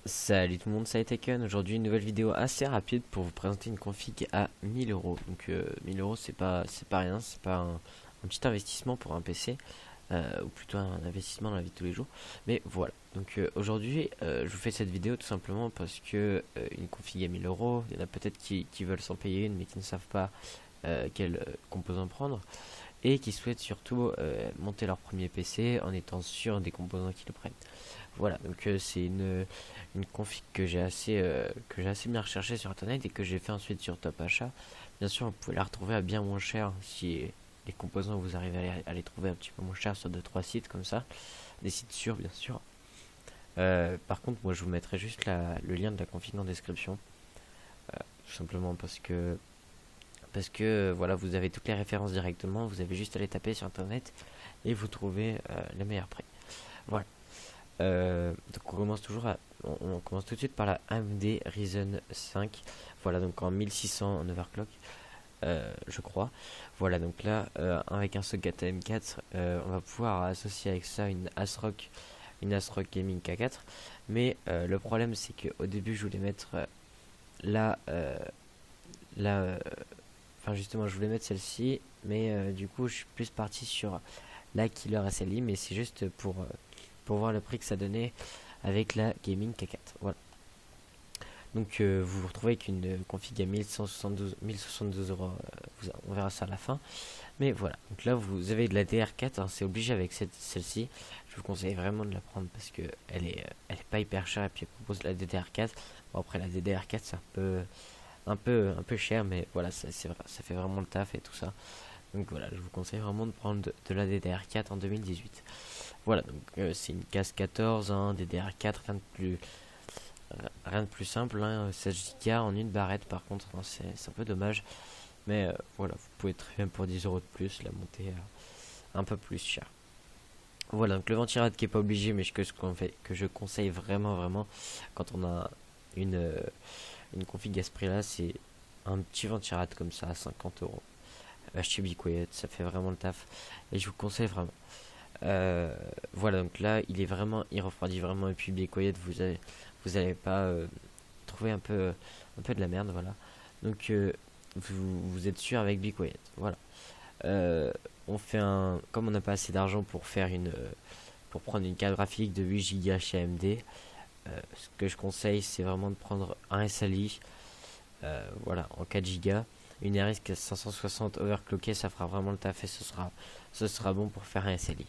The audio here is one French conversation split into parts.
Salut tout le monde, c'est Taken. Aujourd'hui, une nouvelle vidéo assez rapide pour vous présenter une config à 1000 euros. Donc 1000 euros, c'est pas rien, c'est pas un petit investissement pour un PC, ou plutôt un investissement dans la vie de tous les jours. Mais voilà. Donc aujourd'hui, je vous fais cette vidéo tout simplement parce que une config à 1000 euros, il y en a peut-être qui veulent s'en payer une, mais qui ne savent pas quel composant prendre et qui souhaitent surtout monter leur premier PC en étant sûr des composants qu'ils prennent. Voilà, donc c'est une config que j'ai assez bien recherché sur internet et que j'ai fait ensuite sur Top Achat. Bien sûr, vous pouvez la retrouver à bien moins cher si les composants vous arrivez à les trouver un petit peu moins cher sur 2-3 sites comme ça, des sites sûrs bien sûr. Par contre, moi je vous mettrai juste le lien de la config en description, tout simplement parce que voilà, vous avez toutes les références directement, vous avez juste à les taper sur internet et vous trouvez les meilleurs prix. Voilà. Donc on commence tout de suite par la AMD Ryzen 5. Voilà, donc en 1600 en overclock, je crois. Voilà, donc là, avec un socket AM4, on va pouvoir associer avec ça une ASRock Gaming K4. Mais le problème, c'est qu'au début, je voulais mettre là, là, enfin justement, je voulais mettre celle-ci, mais du coup, je suis plus parti sur la Killer SLI, mais c'est juste pour voir le prix que ça donnait avec la Gaming K4. Voilà. Donc vous vous retrouvez avec une config à 1172 euros. On verra ça à la fin. Mais voilà. Donc là vous avez de la DR4. Hein, c'est obligé avec celle-ci. Je vous conseille vraiment de la prendre parce que elle est pas hyper chère et puis elle propose la DDR4. Bon, après la DDR4 c'est un peu cher, mais voilà, c'est vrai, ça fait vraiment le taf et tout ça. Donc voilà, je vous conseille vraiment de prendre de la DDR4 en 2018. Voilà, donc c'est une case 14, hein, DDR4, rien de plus simple, hein, 16 Go en une barrette par contre, hein, c'est un peu dommage. Mais voilà, vous pouvez très bien pour 10 euros de plus la monter un peu plus cher. Voilà, donc le ventirad qui est pas obligé, mais que je conseille vraiment quand on a une config à ce prix là, c'est un petit ventirad comme ça à 50 euros. Chez Be Quiet, ça fait vraiment le taf et je vous conseille vraiment. Voilà, donc là il refroidit vraiment, et puis Be Quiet, vous allez pas trouver un peu de la merde. Voilà, donc vous êtes sûr avec Be Quiet. Voilà. On fait comme on n'a pas assez d'argent pour faire pour prendre une carte graphique de 8 Go chez AMD, ce que je conseille c'est vraiment de prendre un SLI, voilà, en 4 Go. Une RX 560 overclockée, ça fera vraiment le taf et ce sera bon pour faire un SLI.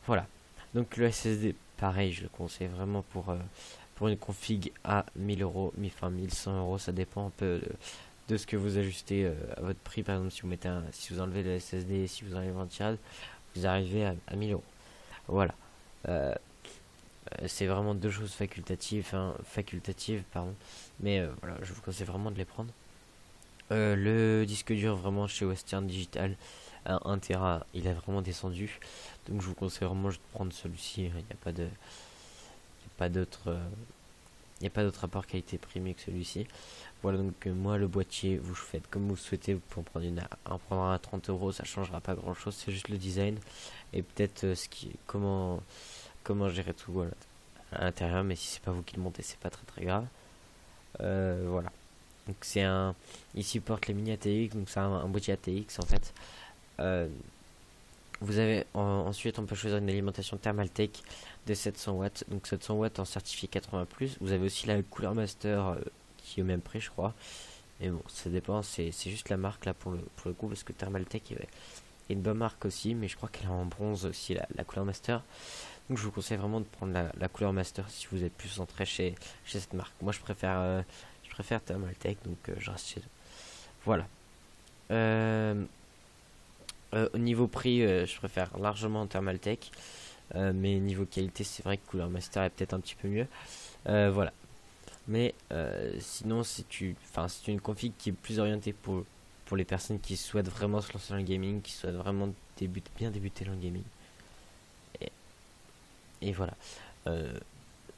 Voilà. Donc le SSD, pareil, je le conseille vraiment pour une config à 1000 euros, enfin 1100 euros, ça dépend un peu de ce que vous ajustez à votre prix. Par exemple, si vous enlevez le SSD, si vous enlevez le ventirad, vous arrivez à 1000 euros. Voilà. Euh, c'est vraiment deux choses facultatives, pardon. Mais voilà, je vous conseille vraiment de les prendre. Le disque dur vraiment chez Western Digital à 1 Tera, il a vraiment descendu. Donc je vous conseille vraiment de prendre celui-ci. Il n'y a pas de, il y a pas d'autre, il n'y a pas d'autre rapport qualité-prix mieux que celui-ci. Voilà, donc moi le boîtier, vous faites comme vous souhaitez. Vous pouvez en prendre un à 30 euros, ça changera pas grand-chose. C'est juste le design et peut-être comment gérer tout, voilà, à l'intérieur. Mais si c'est pas vous qui le montez, c'est pas très grave. Voilà. Donc il supporte les mini ATX, donc c'est un boîtier ATX en fait. Euh, ensuite on peut choisir une alimentation Thermaltake de 700 watts, donc 700 watts en certifié 80+. Vous avez aussi la Cooler Master qui est au même prix je crois. Mais bon, ça dépend, c'est juste la marque là pour le coup, parce que Thermaltake est une bonne marque aussi, mais je crois qu'elle est en bronze aussi, la Cooler Master. Donc je vous conseille vraiment de prendre la Cooler Master si vous êtes plus centré chez cette marque. Moi je préfère Thermaltake, donc je reste chez eux. Voilà. Euh, Au niveau prix, je préfère largement Thermaltake. Mais niveau qualité, c'est vrai que Cooler Master est peut-être un petit peu mieux. Voilà. Mais sinon, c'est une config qui est plus orientée pour les personnes qui souhaitent vraiment se lancer dans le gaming, qui souhaitent vraiment bien débuter dans le gaming. Et, et voilà. Euh,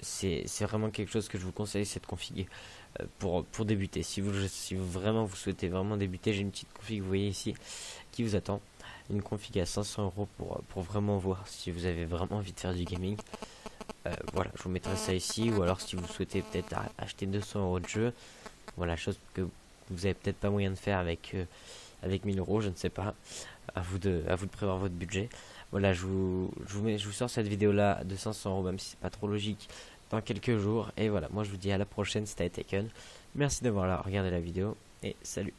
c'est vraiment quelque chose que je vous conseille, cette config pour débuter. Si vous vraiment vous souhaitez vraiment débuter, j'ai une petite config, vous voyez ici, qui vous attend. Une config à 500 euros pour vraiment voir si vous avez vraiment envie de faire du gaming. Voilà, je vous mettrai ça ici, ou alors si vous souhaitez peut-être acheter 200 € de jeu, voilà, chose que vous avez peut-être pas moyen de faire avec 1000 €, je ne sais pas, à vous de prévoir votre budget. Voilà, je vous sors cette vidéo là de 500 €, même si c'est pas trop logique, dans quelques jours. Et voilà, moi je vous dis à la prochaine, c'était Taken. Merci d'avoir regardé la vidéo et salut.